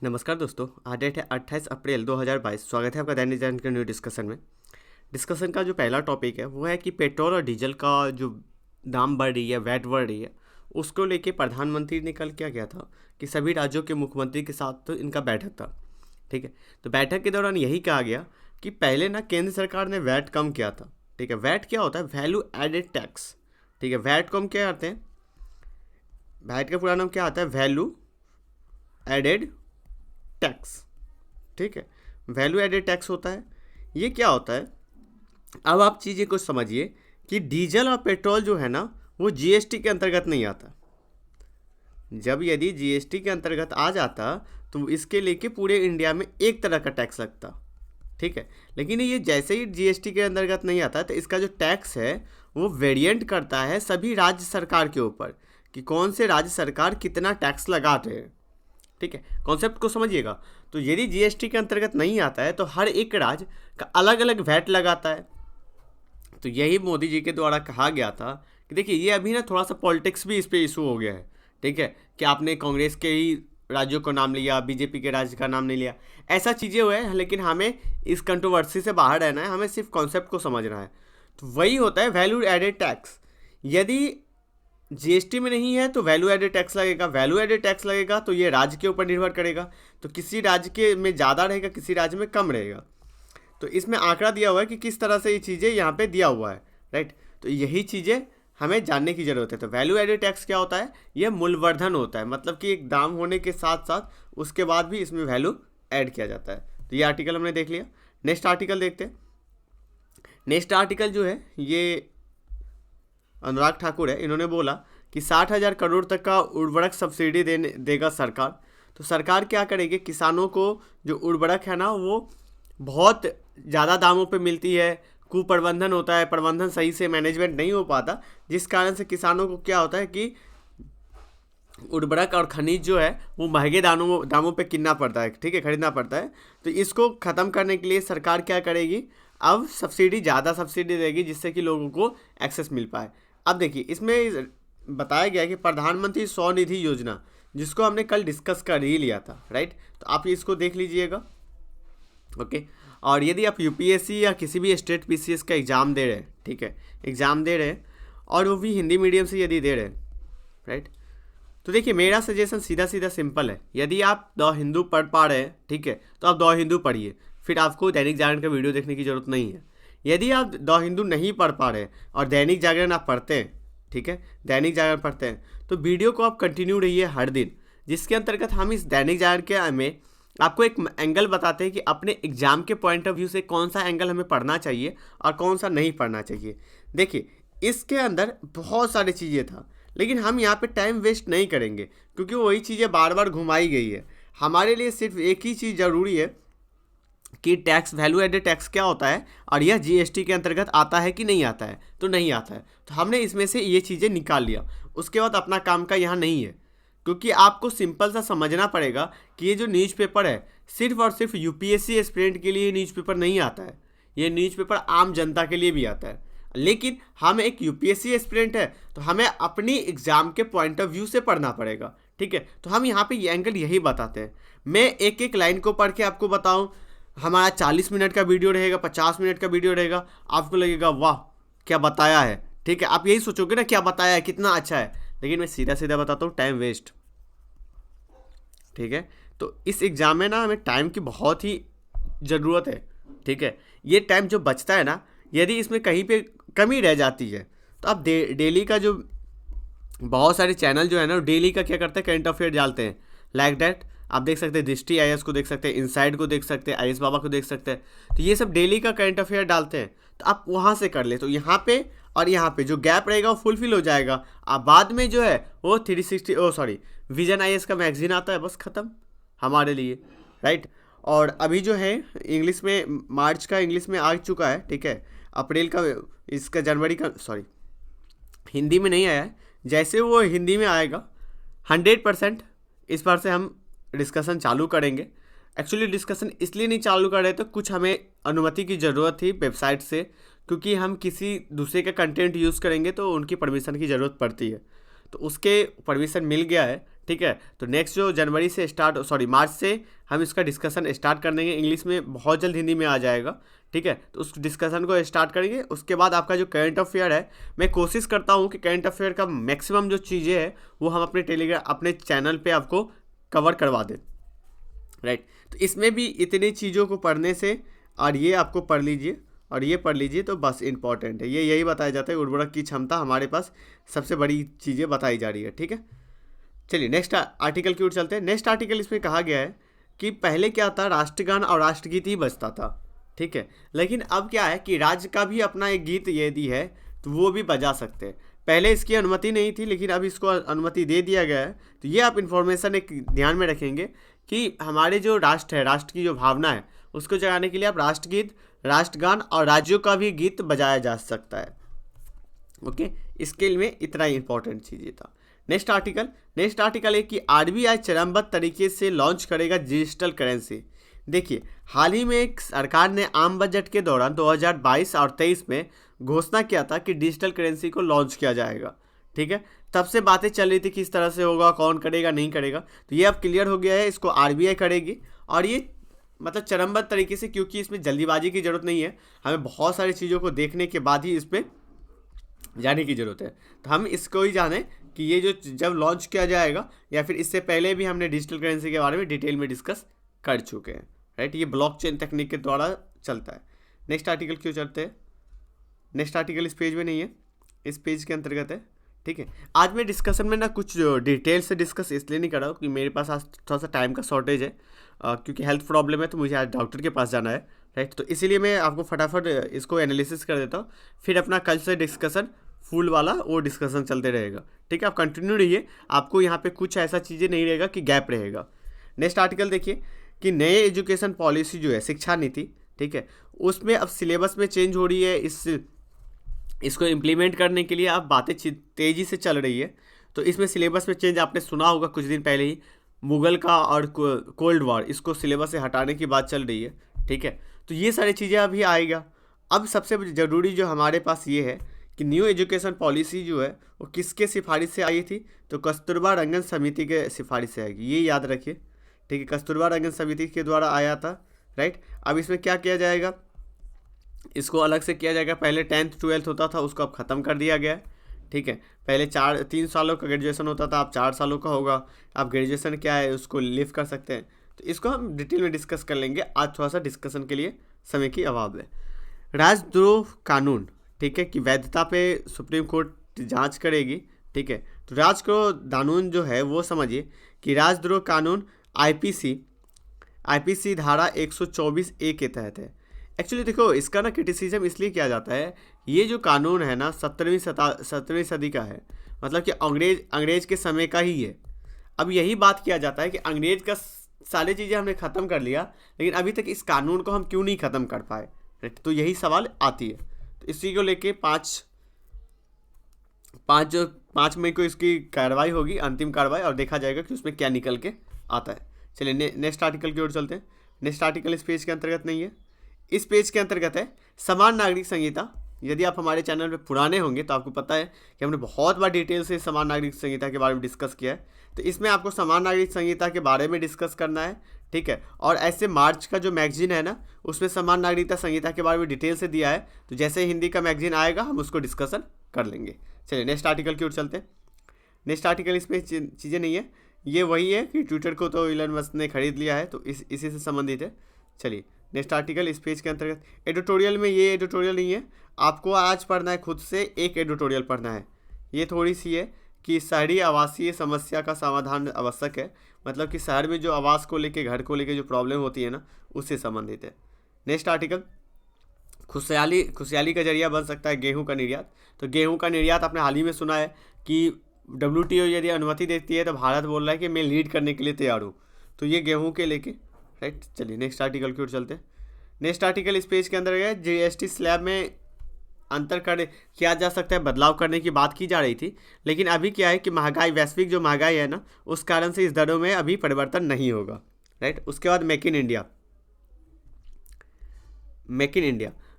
नमस्कार दोस्तों, आज डेट है 28 अप्रैल 2022। स्वागत है आपका दैनिक जागरण के न्यू डिस्कशन में। डिस्कशन का जो पहला टॉपिक है वो है कि पेट्रोल और डीजल का जो दाम बढ़ रही है, वैट बढ़ रही है, उसको लेके प्रधानमंत्री ने कल क्या किया था कि सभी राज्यों के मुख्यमंत्री के साथ तो इनका बैठक था। ठीक है, तो बैठक के दौरान यही कहा गया कि पहले ना केंद्र सरकार ने वैट कम किया था। ठीक है, वैट क्या होता है? Value added tax. ठीक है, वैट को हम क्या करते हैं? वैट का पूरा नाम क्या आता है? Value added tax. ठीक है, वैल्यू एडेड टैक्स होता है। ये क्या होता है? अब आप चीज़ें को समझिए कि डीजल और पेट्रोल जो है ना वो जीएसटी के अंतर्गत नहीं आता। जब यदि जीएसटी के अंतर्गत आ जाता तो इसके लेके पूरे इंडिया में एक तरह का टैक्स लगता। ठीक है, लेकिन ये जैसे ही जीएसटी के अंतर्गत नहीं आता तो इसका जो टैक्स है वो वेरिएंट करता है सभी राज्य सरकार के ऊपर कि कौन से राज्य सरकार कितना टैक्स लगाते हैं। ठीक है, कॉन्सेप्ट को समझिएगा। तो यदि जीएसटी के अंतर्गत नहीं आता है तो हर एक राज्य का अलग अलग वैट लगाता है। तो यही मोदी जी के द्वारा कहा गया था कि देखिए ये अभी ना थोड़ा सा पॉलिटिक्स भी इस पे इशू हो गया है। ठीक है, कि आपने कांग्रेस के ही राज्यों को नाम लिया, बीजेपी के राज्य का नाम नहीं लिया, ऐसा चीज़ें हुए हैं। लेकिन हमें इस कंट्रोवर्सी से बाहर रहना है, हमें सिर्फ कॉन्सेप्ट को समझना है। तो वही होता है वैल्यू एडेड टैक्स। यदि जीएसटी में नहीं है तो वैल्यू एडेड टैक्स लगेगा। वैल्यू एडेड टैक्स लगेगा तो ये राज्य के ऊपर निर्भर करेगा। तो किसी राज्य के में ज़्यादा रहेगा, किसी राज्य में कम रहेगा। तो इसमें आंकड़ा दिया हुआ है कि किस तरह से ये चीज़ें यहाँ पे दिया हुआ है। राइट, तो यही चीज़ें हमें जानने की ज़रूरत है। तो वैल्यू एडेड टैक्स क्या होता है? ये मूल्यवर्धन होता है, मतलब कि एक दाम होने के साथ साथ उसके बाद भी इसमें वैल्यू ऐड किया जाता है। तो ये आर्टिकल हमने देख लिया। नेक्स्ट आर्टिकल देखते हैं। नेक्स्ट आर्टिकल जो है ये अनुराग ठाकुर है, इन्होंने बोला कि 60,000 करोड़ तक का उर्वरक सब्सिडी देगा सरकार। तो सरकार क्या करेगी? किसानों को जो उर्वरक है ना वो बहुत ज़्यादा दामों पे मिलती है, कुप्रबंधन होता है, प्रबंधन सही से मैनेजमेंट नहीं हो पाता, जिस कारण से किसानों को क्या होता है कि उर्वरक और खनिज जो है वो महंगे दामों पे किनना पड़ता है। ठीक है, खरीदना पड़ता है। तो इसको ख़त्म करने के लिए सरकार क्या करेगी? अब सब्सिडी, ज़्यादा सब्सिडी देगी जिससे कि लोगों को एक्सेस मिल पाए। अब देखिए इसमें बताया गया कि प्रधानमंत्री स्वनिधि योजना, जिसको हमने कल डिस्कस कर ही लिया था। राइट, तो आप इसको देख लीजिएगा। ओके, और यदि आप यूपीएससी या किसी भी स्टेट पीसीएस का एग्ज़ाम दे रहे हैं, ठीक है, एग्ज़ाम दे रहे हैं और वो भी हिंदी मीडियम से यदि दे रहे हैं, राइट, तो देखिए मेरा सजेशन सीधा सीधा सिंपल है। यदि आप द हिंदू पढ़ पा रहे हैं, ठीक है, तो आप द हिंदू पढ़िए, फिर आपको दैनिक जागरण का वीडियो देखने की ज़रूरत नहीं है। यदि आप द हिंदू नहीं पढ़ पा रहे और दैनिक जागरण आप पढ़ते हैं, ठीक है, दैनिक जागरण पढ़ते हैं, तो वीडियो को आप कंटिन्यू रहिए हर दिन, जिसके अंतर्गत हम इस दैनिक जागरण के में आपको एक एंगल बताते हैं कि अपने एग्जाम के पॉइंट ऑफ व्यू से कौन सा एंगल हमें पढ़ना चाहिए और कौन सा नहीं पढ़ना चाहिए। देखिए इसके अंदर बहुत सारी चीज़ें था, लेकिन हम यहाँ पे टाइम वेस्ट नहीं करेंगे क्योंकि वही चीज़ें बार बार घुमाई गई है। हमारे लिए सिर्फ एक ही चीज़ ज़रूरी है कि टैक्स, वैल्यू एडेड टैक्स क्या होता है और यह जीएसटी के अंतर्गत आता है कि नहीं आता है। तो नहीं आता है तो हमने इसमें से ये चीज़ें निकाल लिया। उसके बाद अपना काम का यहाँ नहीं है, क्योंकि आपको सिंपल सा समझना पड़ेगा कि ये जो न्यूज़पेपर है सिर्फ और सिर्फ यूपीएससी एस्पिरेंट के लिए न्यूज़पेपर नहीं आता है, ये न्यूज़पेपर आम जनता के लिए भी आता है। लेकिन हम एक यूपीएससी एस्पिरेंट है तो हमें अपनी एग्जाम के पॉइंट ऑफ व्यू से पढ़ना पड़ेगा। ठीक है, तो हम यहाँ पे ये एंगल यही बताते हैं। मैं एक एक लाइन को पढ़ के आपको बताऊँ, हमारा 40 मिनट का वीडियो रहेगा, 50 मिनट का वीडियो रहेगा, आपको लगेगा वाह क्या बताया है। ठीक है, आप यही सोचोगे ना क्या बताया है, कितना अच्छा है, लेकिन मैं सीधा सीधा बताता हूँ, टाइम वेस्ट। ठीक है, तो इस एग्ज़ाम में ना हमें टाइम की बहुत ही ज़रूरत है। ठीक है, ये टाइम जो बचता है ना, यदि इसमें कहीं पे कमी रह जाती है तो आप डेली का जो बहुत सारे चैनल जो है ना डेली का क्या करते हैं, करंट अफेयर डालते हैं। लाइक दैट आप देख सकते हैं, दृष्टि आईएएस को देख सकते हैं, इनसाइड को देख सकते हैं, आईएएस बाबा को देख सकते हैं। तो ये सब डेली का करंट अफेयर डालते हैं, तो आप वहाँ से कर ले। तो यहाँ पे और यहाँ पे जो गैप रहेगा वो फुलफिल हो जाएगा। आप बाद में जो है वो 360 विजन आईएएस का मैगजीन आता है, बस ख़त्म हमारे लिए। राइट, और अभी जो है इंग्लिश में मार्च का इंग्लिश में आ चुका है। ठीक है, अप्रैल का, इसका जनवरी का, हिंदी में नहीं आया है। जैसे वो हिंदी में आएगा 100% इस बार से हम डिस्कशन चालू करेंगे। एक्चुअली डिस्कशन इसलिए नहीं चालू कर रहे थे, कुछ हमें अनुमति की ज़रूरत थी वेबसाइट से, क्योंकि हम किसी दूसरे का कंटेंट यूज़ करेंगे तो उनकी परमिशन की ज़रूरत पड़ती है। तो उसके परमिशन मिल गया है। ठीक है। तो नेक्स्ट जो जनवरी से मार्च से हम इसका डिस्कशन स्टार्ट कर देंगे, इंग्लिश में बहुत जल्द हिंदी में आ जाएगा, ठीक है। तो उस डिस्कशन को स्टार्ट करेंगे। उसके बाद आपका जो करंट अफेयर है, मैं कोशिश करता हूँ कि करंट अफेयर का मैक्सिमम जो चीज़ें हैं वो हम अपने चैनल पे आपको कवर करवा दें, राइट। तो इसमें भी इतनी चीज़ों को पढ़ने से, और ये आपको पढ़ लीजिए और ये पढ़ लीजिए तो बस इंपॉर्टेंट है, ये यही बताया जाता है उर्वरक की क्षमता हमारे पास सबसे बड़ी चीज़ें बताई जा रही है, ठीक है। चलिए नेक्स्ट आर्टिकल की ओर चलते हैं। नेक्स्ट आर्टिकल इसमें कहा गया है कि पहले क्या था, राष्ट्रगान और राष्ट्रगीत ही बजता था, ठीक है। लेकिन अब क्या है कि राज्य का भी अपना एक गीत यदि है तो वो भी बजा सकते हैं। पहले इसकी अनुमति नहीं थी, लेकिन अब इसको अनुमति दे दिया गया है। तो ये आप इन्फॉर्मेशन एक ध्यान में रखेंगे कि हमारे जो राष्ट्र है, राष्ट्र की जो भावना है, उसको जगाने के लिए आप राष्ट्रगीत, राष्ट्रगान और राज्यों का भी गीत बजाया जा सकता है, ओके। इसके लिए इतना ही इंपॉर्टेंट चीज़ ये था। नेक्स्ट आर्टिकल है कि आरबीआई चरणबद्ध तरीके से लॉन्च करेगा डिजिटल करेंसी। देखिए, हाल ही में सरकार ने आम बजट के दौरान 2022 और 23 में घोषणा किया था कि डिजिटल करेंसी को लॉन्च किया जाएगा, ठीक है। तब से बातें चल रही थी किस तरह से होगा, कौन करेगा, नहीं करेगा। तो ये अब क्लियर हो गया है, इसको आरबीआई करेगी। और ये मतलब चरणबद्ध तरीके से, क्योंकि इसमें जल्दीबाजी की ज़रूरत नहीं है, हमें बहुत सारी चीज़ों को देखने के बाद ही इस पर जाने की ज़रूरत है। तो हम इसको ही जानें कि ये जो जब लॉन्च किया जाएगा या फिर इससे पहले भी हमने डिजिटल करेंसी के बारे में डिटेल में डिस्कस कर चुके हैं, राइट। ये ब्लॉकचेन तकनीक के द्वारा चलता है। नेक्स्ट आर्टिकल क्यों चलते हैं? नेक्स्ट आर्टिकल इस पेज में नहीं है, इस पेज के अंतर्गत है, ठीक है। आज मैं डिस्कशन में ना कुछ डिटेल से डिस्कस इसलिए नहीं कर रहा हूँ कि मेरे पास आज थोड़ा सा टाइम का शॉर्टेज है, क्योंकि हेल्थ प्रॉब्लम है, तो मुझे आज डॉक्टर के पास जाना है, राइट। तो इसीलिए मैं आपको फटाफट इसको एनालिसिस कर देता हूँ, फिर अपना कल से डिस्कशन फुल वाला वो डिस्कशन चलते रहेगा, ठीक है। आप कंटिन्यू रहिए, आपको यहाँ पे कुछ ऐसा चीज़ें नहीं रहेगा कि गैप रहेगा। नेक्स्ट आर्टिकल देखिए कि नए एजुकेशन पॉलिसी जो है, शिक्षा नीति, ठीक है, उसमें अब सिलेबस में चेंज हो रही है। इसको इम्प्लीमेंट करने के लिए अब बातें तेज़ी से चल रही है। तो इसमें सिलेबस में चेंज आपने सुना होगा कुछ दिन पहले ही, मुगल का और कोल्ड वॉर, इसको सिलेबस से हटाने की बात चल रही है, ठीक है। तो ये सारी चीज़ें अभी आएगा। अब सबसे ज़रूरी जो हमारे पास ये है कि न्यू एजुकेशन पॉलिसी जो है वो किसके सिफारिश से आई थी, तो कस्तूरबा रंगन समिति के सिफारिश से आएगी, ये याद रखिए, ठीक है। कस्तूरबा रंगन समिति के द्वारा आया था, राइट। अब इसमें क्या किया जाएगा, इसको अलग से किया जाएगा। पहले 10th 12th होता था, उसको अब ख़त्म कर दिया गया है, ठीक है। पहले 3 सालों का ग्रेजुएशन होता था, अब 4 सालों का होगा। अब ग्रेजुएशन क्या है उसको लिव कर सकते हैं, तो इसको हम डिटेल में डिस्कस कर लेंगे। आज थोड़ा सा डिस्कशन के लिए समय की अभाव है। राजद्रोह कानून, ठीक है, कि वैधता पे सुप्रीम कोर्ट जांच करेगी, ठीक है। तो राजद्रोह कानून जो है वो समझिए कि राजद्रोह कानून आईपीसी धारा 124A के तहत है। एक्चुअली देखो, इसका ना क्रिटिसिज्म इसलिए किया जाता है, ये जो कानून है ना 17वीं सदी का है, मतलब कि अंग्रेज के समय का ही है। अब यही बात किया जाता है कि अंग्रेज का सारी चीज़ें हमने ख़त्म कर लिया, लेकिन अभी तक इस कानून को हम क्यों नहीं ख़त्म कर पाए, तो यही सवाल आती है। तो इसी को लेके 5 मई को इसकी कार्रवाई होगी, अंतिम कार्रवाई, और देखा जाएगा कि उसमें क्या निकल के आता है। चलिए नेक्स्ट आर्टिकल की ओर चलते हैं। नेक्स्ट आर्टिकल इस पेज के अंतर्गत नहीं है, इस पेज के अंतर्गत है समान नागरिक संहिता। यदि आप हमारे चैनल पे पुराने होंगे तो आपको पता है कि हमने बहुत बार डिटेल से समान नागरिक संहिता के बारे में डिस्कस किया है। तो इसमें आपको समान नागरिक संहिता के बारे में डिस्कस करना है, ठीक है। और ऐसे मार्च का जो मैगजीन है ना, उसमें समान नागरिकता संहिता के बारे में डिटेल से दिया है। तो जैसे हिंदी का मैगजीन आएगा हम उसको डिस्कशन कर लेंगे। चलिए नेक्स्ट आर्टिकल की ओर चलते हैं। नेक्स्ट आर्टिकल इसमें चीज़ें नहीं है, ये वही है कि ट्विटर को तो इलन मस्क ने खरीद लिया है, तो इसी से संबंधित है। चलिए नेक्स्ट आर्टिकल इस पेज के अंतर्गत एडिटोरियल में, ये एडिटोरियल नहीं है, आपको आज पढ़ना है खुद से एक एडिटोरियल पढ़ना है। ये थोड़ी सी है कि शहरी आवासीय समस्या का समाधान आवश्यक है, मतलब कि शहर में जो आवास को लेके, घर को लेके जो प्रॉब्लम होती है ना, उससे संबंधित है। नेक्स्ट आर्टिकल खुशहाली का जरिया बन सकता है गेहूं का निर्यात। तो गेहूं का निर्यात आपने हाल ही में सुना है कि WTO यदि अनुमति देती है तो भारत बोल रहा है कि मैं लीड करने के लिए तैयार हूँ, तो ये गेहूं के लेके, राइट। चलिए नेक्स्ट आर्टिकल की ओर चलते हैं। नेक्स्ट आर्टिकल इस पेज के अंदर है GST स्लैब में अंतर किया जा सकता है, बदलाव करने की बात की जा रही थी, लेकिन अभी क्या है कि महंगाई, वैश्विक जो महंगाई है ना, उस कारण से इस दरों में अभी परिवर्तन नहीं होगा, राइट। उसके बाद make in India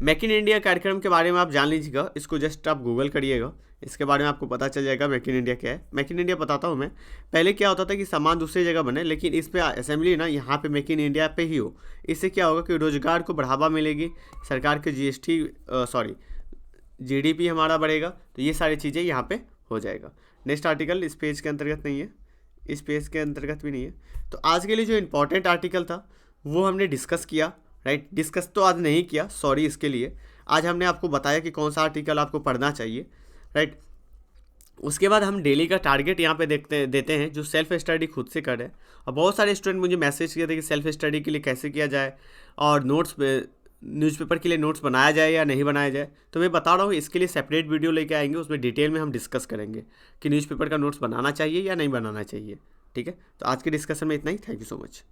make in India कार्यक्रम के बारे में आप जान लीजिएगा, इसको जस्ट आप गूगल करिएगा, इसके बारे में आपको पता चल जाएगा मेक इन इंडिया क्या है। मेक इन इंडिया बताता हूँ मैं। पहले क्या होता था कि सामान दूसरी जगह बने, लेकिन इस पे असेंबली ना यहाँ पे मेक इन इंडिया पे ही हो। इससे क्या होगा कि रोजगार को बढ़ावा मिलेगी, सरकार के जीडीपी हमारा बढ़ेगा, तो ये सारी चीज़ें यहाँ पे हो जाएगा। नेक्स्ट आर्टिकल इस पेज के अंतर्गत नहीं है, इस पेज के अंतर्गत भी नहीं है। तो आज के लिए जो इम्पोर्टेंट आर्टिकल था वो हमने डिस्कस किया, राइट। डिस्कस तो आज नहीं किया, सॉरी इसके लिए। आज हमने आपको बताया कि कौन सा आर्टिकल आपको पढ़ना चाहिए, राइट। उसके बाद हम डेली का टारगेट यहाँ पे देते हैं जो सेल्फ स्टडी खुद से करे। और बहुत सारे स्टूडेंट मुझे मैसेज किए थे कि सेल्फ स्टडी के लिए कैसे किया जाए और न्यूज़पेपर के लिए नोट्स बनाया जाए या नहीं बनाया जाए। तो मैं बता रहा हूँ, इसके लिए सेपरेट वीडियो लेके आएंगे, उसमें डिटेल में हम डिस्कस करेंगे कि न्यूज़पेपर का नोट्स बनाना चाहिए या नहीं बनाना चाहिए, ठीक है। तो आज के डिस्कशन में इतना ही। Thank you so much.